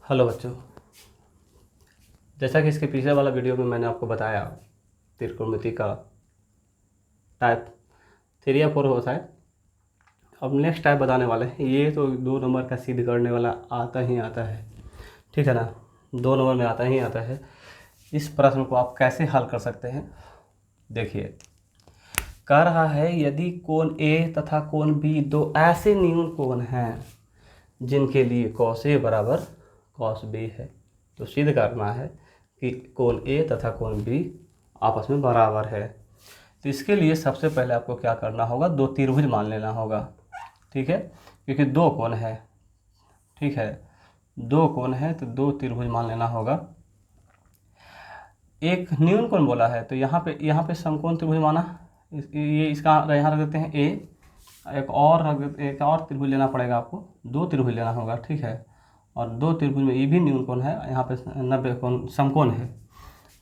Hello बच्चों, जैसा कि इसके पिछले वाला वीडियो में मैंने आपको बताया त्रिकोणमिति का टाइप 3 या 4 होता है। अब नेक्स्ट टाइप बताने वाले हैं। ये तो 2 नंबर का सिद्ध करने वाला आता ही आता है, ठीक है ना। 2 नंबर में आता ही आता है। इस प्रश्न को आप कैसे हल कर सकते हैं, देखिए। कह रहा है यदि कोण ए तथा कोण बी दो ऐसे न्यून कोण हैं जिनके लिए cos A बराबर cos B है, तो सिद्ध करना है कि कोण A तथा कोण B आपस में बराबर है। तो इसके लिए सबसे पहले आपको क्या करना होगा, 2 त्रिभुज मान लेना होगा, ठीक है। क्योंकि 2 कोण है, ठीक है, 2 कोण है तो 2 त्रिभुज मान लेना होगा। एक न्यून कोण बोला है तो यहाँ पे समकोण त्रिभुज माना। ये इसका यहाँ रख देते हैं A। एक और त्रिभुज लेना पड़ेगा आपको, 2 त्रिभुज लेना होगा, ठीक है। और 2 त्रिभुज में ये भी न्यून कोण है, यहाँ पे 90 कोण समकोण है।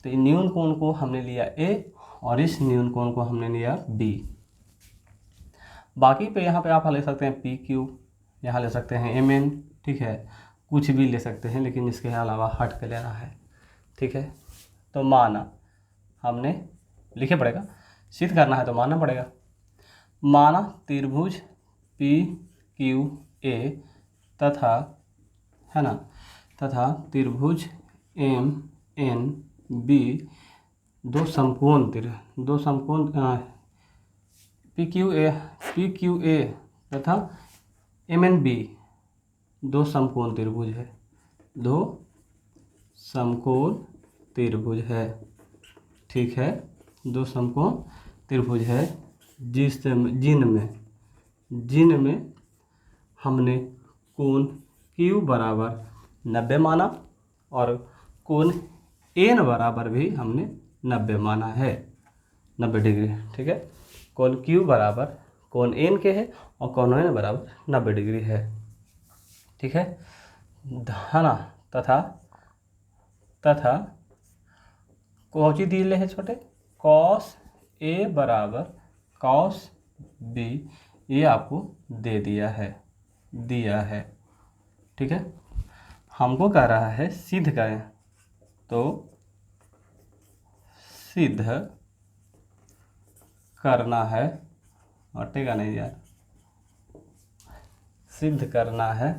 तो इन न्यून कोण को हमने लिया A और इस न्यून कोण को हमने लिया B। बाकी पे यहाँ पे आप ले सकते हैं PQ, यहाँ ले सकते हैं MN, ठीक है, कुछ भी ले सकते हैं, लेकिन इसके अलावा हट के लेना है, ठीक है। तो माना हमने लिखे पड़ेगा, सिद्ध करना है तो मानना पड़ेगा। माना त्रिभुज PQA तथा, है ना, तथा त्रिभुज MNB दो समकोण PQA तथा MNB दो समकोण त्रिभुज है, 2 समकोण त्रिभुज है, ठीक है। 2 समकोण त्रिभुज है जिनमें हमने कोण Q बराबर 90 माना और कोण N बराबर भी हमने 90 माना है, 90 डिग्री, ठीक है। कोण Q बराबर कोण N के है और कोण N बराबर 90 डिग्री है, ठीक है ना। तथा कौन सी दिए हैं छोटे, cos A बराबर cos B, ये आपको दे दिया है, ठीक है। हमको कह रहा है सिद्ध करें, तो सिद्ध करना है, हटेगा नहीं यार, सिद्ध करना है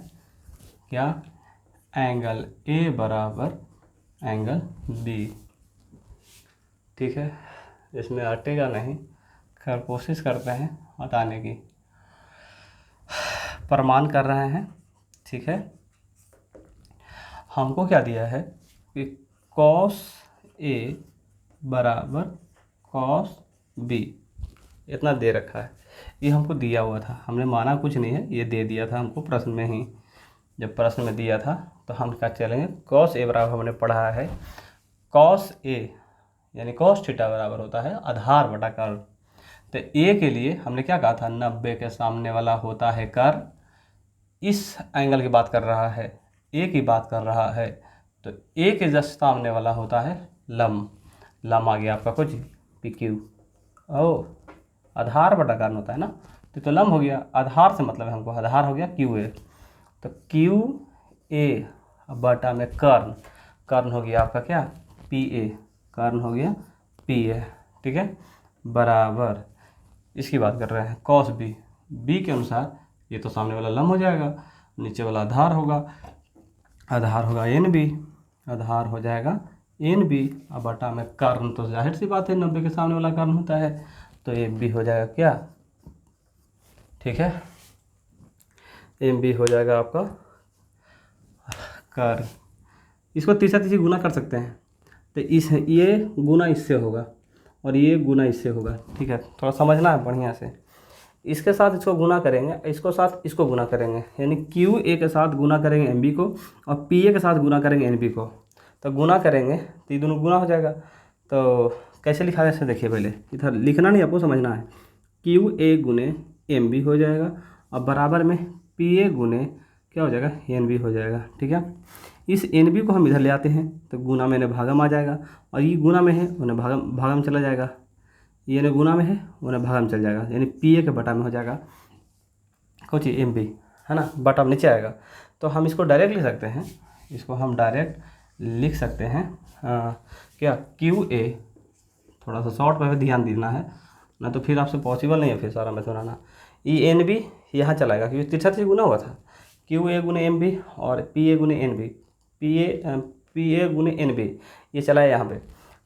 क्या, एंगल A बराबर एंगल B, ठीक है। इसमें हटेगा नहीं, खैर कोशिश करते हैं हटाने की, प्रमाण कर रहे हैं, ठीक है। हमको क्या दिया है कि cos A बराबर cos B, इतना दे रखा है। ये हमको दिया हुआ था, हमने माना कुछ नहीं है, ये दे दिया था हमको प्रश्न में ही। जब प्रश्न में दिया था तो हम क्या चलेंगे, cos A बराबर हमने पढ़ा है, cos A यानी cos थीटा बराबर होता है आधार बटा कर्ण। तो A के लिए हमने क्या कहा था, 90 के सामने वाला होता है कर्ण। इस एंगल की बात कर रहा है, A की बात कर रहा है, तो A के जस्ट सामने वाला होता है लंब आ गया आपका कुछ PQ। आधार बटा कर्ण होता है ना, तो लंब हो गया, आधार से मतलब है हमको, आधार हो गया QA। तो QA बटा में कर्ण हो गया आपका क्या, PA, कर्ण हो गया PA, ठीक है, बराबर इसकी बात कर रहे हैं cos B के अनुसार ये तो सामने वाला लंब हो जाएगा, नीचे वाला आधार होगा NB, आधार हो जाएगा NB, अब बटा में कर्ण, तो जाहिर सी बात है 90 के सामने वाला कर्ण होता है, तो MB हो जाएगा क्या, ठीक है, MB हो जाएगा आपका कर्ण। इसको तीसरी गुना कर सकते हैं, तो ये गुना इससे होगा और ये गुना इससे होगा, ठीक है। थोड़ा समझना है बढ़िया से। इसके साथ इसको गुना करेंगे, इसको साथ इसको गुना करेंगे, यानी QA के साथ गुना करेंगे MB को और PA के साथ गुना करेंगे NB को। तो गुना करेंगे तो ये दोनों गुना हो जाएगा। तो कैसे लिखा जाए, देखिए पहले इधर लिखना नहीं, आपको समझना है। QA गुने MB हो जाएगा और बराबर में PA गुने क्या हो जाएगा, NB हो जाएगा, ठीक है। इस NB को हम इधर ले आते हैं तो गुना में भागम आ जाएगा, और ये गुना में है उन्हें भागम चला जाएगा, ये ने गुना में है उन्हें भागम चल जाएगा, यानी PA के बटा में हो जाएगा कुछ MB, है ना, बटा नीचे आएगा। तो हम इसको डायरेक्ट लिख सकते हैं इसको हम डायरेक्ट लिख सकते हैं क्या क्यू ए, थोड़ा सा शॉर्ट पे ध्यान देना है ना, तो फिर आपसे पॉसिबल नहीं है फिर सारा मैथ बनाना। ई एन बी यहाँ चलाएगा क्योंकि तिरछा से गुना हुआ था, क्यू ए गुने एम बी और पी ए गुने एन बी, पी ए गुने एन बी, ये चला है यहाँ पे।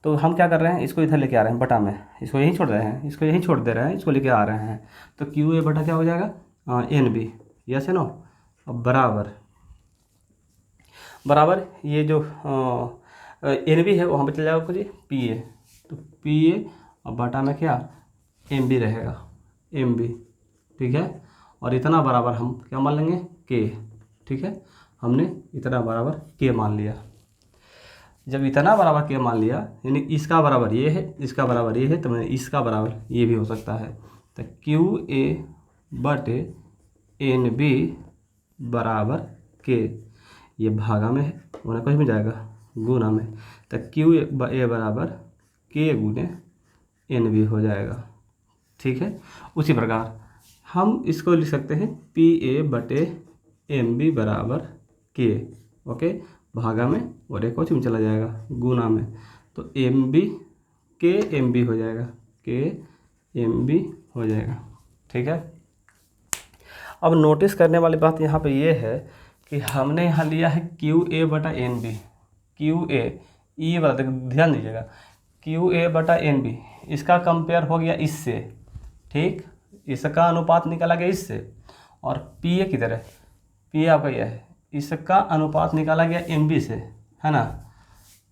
तो हम क्या कर रहे हैं, इसको इधर लेके आ रहे हैं बटा में, इसको यहीं छोड़ रहे हैं, इसको यहीं छोड़ दे रहे हैं, इसको लेके आ रहे हैं। तो क्यू ए बटा क्या हो जाएगा एन बी, यस है नो, अब बराबर ये जो एन बी है वहाँ पे चल जाएगा कुछ पी ए, तो पी ए और बटा में क्या एम बी रहेगा, एम बी, ठीक है। और इतना बराबर हम क्या मान लेंगे के, ठीक है, हमने इतना बराबर के मान लिया। जब इतना बराबर के मान लिया यानी इसका बराबर ये है, इसका बराबर ये है, तो मैंने इसका बराबर ये भी हो सकता है। तो क्यू ए बटे एन बी बराबर के, ये भागा में है, गुना कुछ में जाएगा गुना में, तो क्यू ए बराबर के गुने एन बी हो जाएगा, ठीक है। उसी प्रकार हम इसको लिख सकते हैं पी ए बटे एम बी बराबर के, ओके, भागा में और एक और में चला जाएगा गुना में, तो एम बी के एम बी हो जाएगा, के एम बी हो जाएगा, ठीक है। अब नोटिस करने वाली बात यहाँ पे ये है कि हमने यहाँ लिया है क्यू ए बटा एन बी, क्यू ए ई वाला ध्यान दीजिएगा, क्यू ए बटा एन बी, इसका कंपेयर हो गया इससे, ठीक, इसका अनुपात निकाला गया इससे, और पी ए की तरह, पी ए आपका यह है, इसका अनुपात निकाला गया एम बी से, है ना।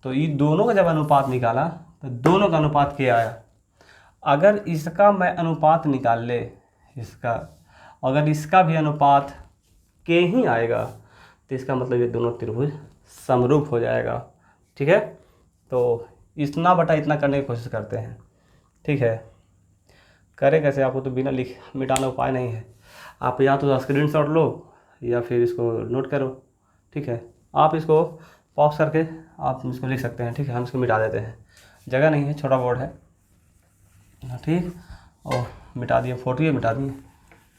तो ये दोनों का जब अनुपात निकाला तो दोनों का अनुपात क्या आया। अगर इसका मैं अनुपात निकाल ले, इसका अगर इसका भी अनुपात के ही आएगा तो इसका मतलब ये दोनों त्रिभुज समरूप हो जाएगा, ठीक है। तो इतना बटा इतना करने की कोशिश करते हैं, ठीक है। करें कैसे, आपको तो बिना लिख मिटाना उपाय नहीं है, आप या तो स्क्रीनशॉट लो या फिर इसको नोट करो, ठीक है। आप इसको पॉज करके आप इसको लिख सकते हैं, ठीक है। हम इसको मिटा देते हैं, जगह नहीं है, छोटा बोर्ड है, ठीक, और मिटा दिए, फोटो ये मिटा दिए।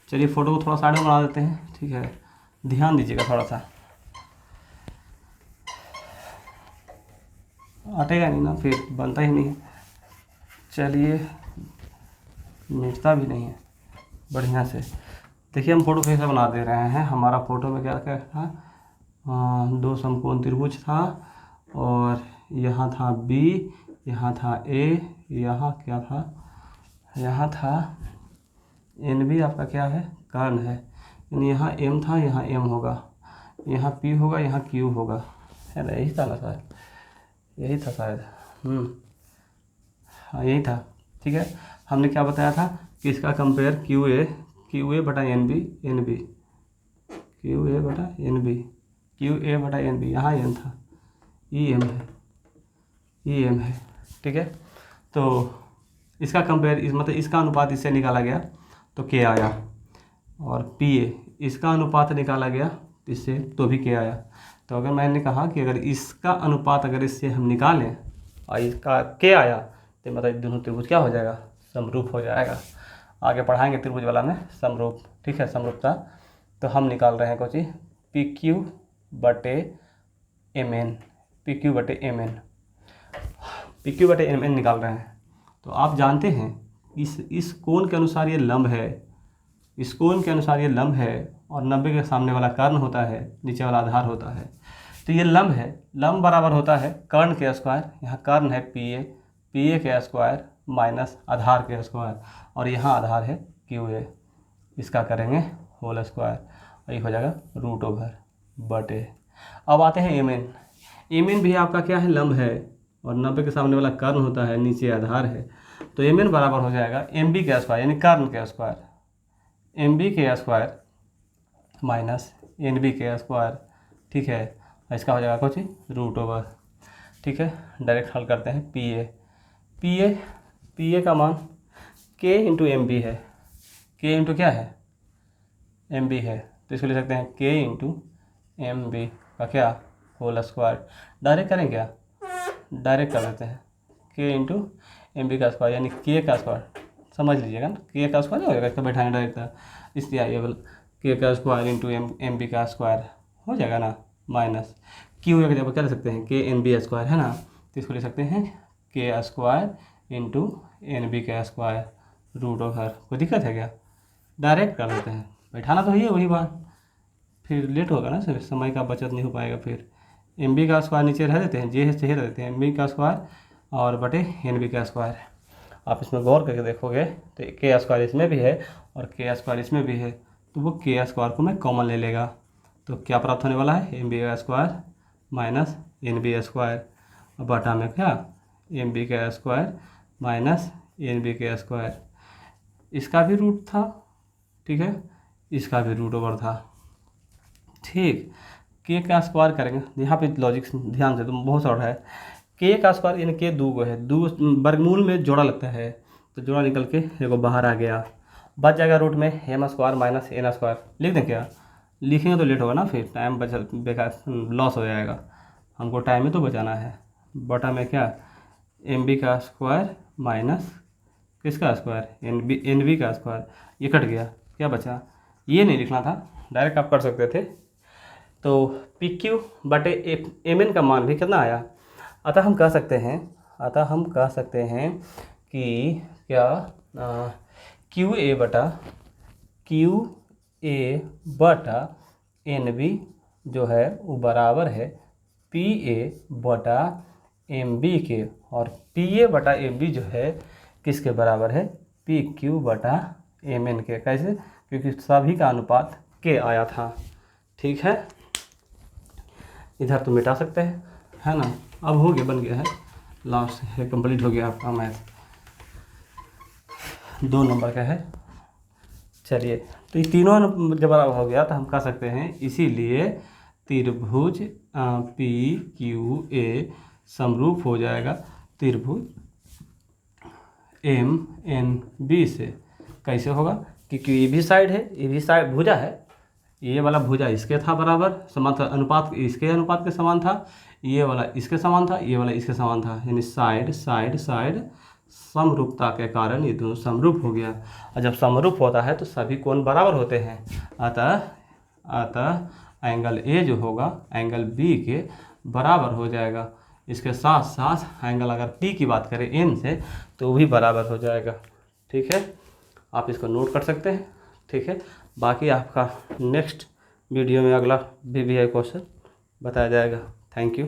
चलिए फ़ोटो को थोड़ा साइड में बना देते हैं, ठीक है, ध्यान दीजिएगा थोड़ा सा, हटेगा नहीं ना, फिर बनता ही नहीं है। चलिए मिटता भी नहीं है बढ़िया से। देखिए हम फ़ोटो कैसे बना दे रहे हैं। हमारा फ़ोटो में क्या क्या था, दो समकोण त्रिभुज था, और यहाँ था बी, यहाँ था ए, यहाँ क्या था, यहाँ था एन बी, आपका क्या है कर्ण है, यानी यहाँ एम था, यहाँ एम होगा, यहाँ पी होगा, यहाँ क्यू होगा, है ना, यही था ना शायद, यही था शायद, हाँ यही था, ठीक है। हमने क्या बताया था कि इसका कंपेयर क्यू ए बटा एन बी, क्यू ए बटा एन बी, क्यू ए बटा एन बी, यहाँ एन था, ई एम है, ई एम है, ठीक है। तो इसका कंपेयर मतलब इसका अनुपात इससे निकाला गया तो के आया, और पी ए इसका अनुपात निकाला गया इससे तो भी के आया। तो अगर मैंने कहा कि अगर इसका अनुपात अगर इससे हम निकालें और इसका के आया तो मतलब दोनों त्रिभुज क्या हो जाएगा, समरूप हो जाएगा। आगे पढ़ाएंगे त्रिभुज वाला में समरूप, ठीक है, समरूपता। तो हम निकाल रहे हैं कुछ पी क्यू बटे एम एन, पी क्यू बटे एम एन, पी क्यू बटे एम एन निकाल रहे हैं। तो आप जानते हैं इस कोण के अनुसार ये लंब है, इस कोण के अनुसार ये लंब है, और 90 के सामने वाला कर्ण होता है, नीचे वाला आधार होता है। तो ये लंब है, लंब बराबर होता है कर्ण के स्क्वायर, यहाँ कर्ण है पी ए के स्क्वायर माइनस आधार के स्क्वायर, और यहाँ आधार है क्यू ए, इसका करेंगे होल स्क्वायर, और ये हो जाएगा रूट ओवर बटे। अब आते हैं एम एन भी आपका क्या है लंब है, और 90 के सामने वाला कर्ण होता है, नीचे आधार है। तो एम एन बराबर हो जाएगा एम बी के स्क्वायर यानी कर्ण के स्क्वायर, एम बी के स्क्वायर माइनस एन बी के स्क्वायर, ठीक है, इसका हो जाएगा कुछ रूट ओवर, ठीक है। डायरेक्ट हल करते हैं पी ए का मान के इंटू एम बी है, के इंटू क्या है एम बी है, तो इसको लिख सकते हैं के इंटू एम बी का क्या होल स्क्वायर। डायरेक्ट करें क्या, डायरेक्ट कर देते हैं के इंटू एम बी का स्क्वायर यानी के का स्क्वायर, समझ लीजिएगा ना, के का स्क्वायर हो जाएगा, इसको बैठाएंगे डायरेक्ट, इसलिए आइए के का स्क्वायर इंटू एम बी का स्क्वायर हो जाएगा ना, माइनस क्यू की जगह क्या लिख सकते हैं, के एन बी स्क्वायर है ना, तो इसको लिख सकते हैं के स्क्वायर इंटू एन बी का स्क्वायर रूट ओवर। कोई दिक्कत है क्या? डायरेक्ट कर लेते हैं, बैठाना तो ही है वही बात, फिर लेट होगा ना सर, समय का बचत नहीं हो पाएगा। फिर एम बी का स्क्वायर नीचे रह देते हैं, जे से रह देते हैं एम बी का स्क्वायर और बटे एन बी का स्क्वायर। आप इसमें गौर करके देखोगे तो के स्क्वायर इसमें भी है और के स्क्वायर इसमें भी है, तो वो के स्क्वायर को मैं कॉमन ले लेगा, तो क्या प्राप्त होने वाला है, एम बी का square minus N B square, और बटा में क्या, एम बी का स्क्वायर माइनस एन बी का स्क्वायर। इसका भी रूट था, ठीक है, इसका भी रूट ओवर था, ठीक। के का स्क्वायर करेंगे, यहाँ पे लॉजिक ध्यान से, तो बहुत सारा है। के का स्क्वायर यानी के दो गो है, दो वर्गमूल में जोड़ा लगता है, तो जोड़ा निकल के देखो बाहर आ गया, बच जाएगा रूट में M square minus N square. लिख दें क्या? लिखेंगे तो लेट होगा ना, फिर टाइम बचा बेकार लॉस हो जाएगा, हमको टाइम में तो बचाना है। बटा में क्या, एम बी का स्क्वायर माइनस किसका स्क्वायर, एन बी का स्क्वायर। ये कट गया, क्या बचा, ये नहीं लिखना था, डायरेक्ट आप कर सकते थे। तो पी क्यू बटे एम एन का मान भी कितना आया, अतः हम कह सकते हैं कि क्या क्यू ए बटा एन बी जो है वो बराबर है पी ए बटा एम बी के, और पी ए बटा एम बी जो है किसके बराबर है, पी क्यू बटा एम एन के। कैसे? क्योंकि सभी का अनुपात के आया था, ठीक है। इधर तो मिटा सकते हैं, है ना। अब हो गया, बन गया है, लास्ट है, कंप्लीट हो गया आपका मैथ, 2 नंबर का है। चलिए, तो ये तीनों जब बराबर हो गया तो हम कह सकते हैं, इसीलिए त्रिभुज पी क्यू ए समरूप हो जाएगा त्रिभुज एम एन बी से। कैसे होगा? क्योंकि ये भी साइड है, ये भी साइड भुजा है, ये वाला भुजा इसके था बराबर समान था, अनुपात इसके अनुपात के समान था, ये वाला इसके समान था, ये वाला इसके समान था, यानी साइड साइड साइड समरूपता के कारण ये दोनों समरूप हो गया। और जब समरूप होता है तो सभी कोण बराबर होते हैं, अतः एंगल ए जो होगा एंगल बी के बराबर हो जाएगा। इसके साथ साथ एंगल अगर पी की बात करें एन से तो वो भी बराबर हो जाएगा, ठीक है। आप इसको नोट कर सकते हैं, ठीक है। बाकी आपका नेक्स्ट वीडियो में अगला भी है क्वेश्चन बताया जाएगा। Thank you.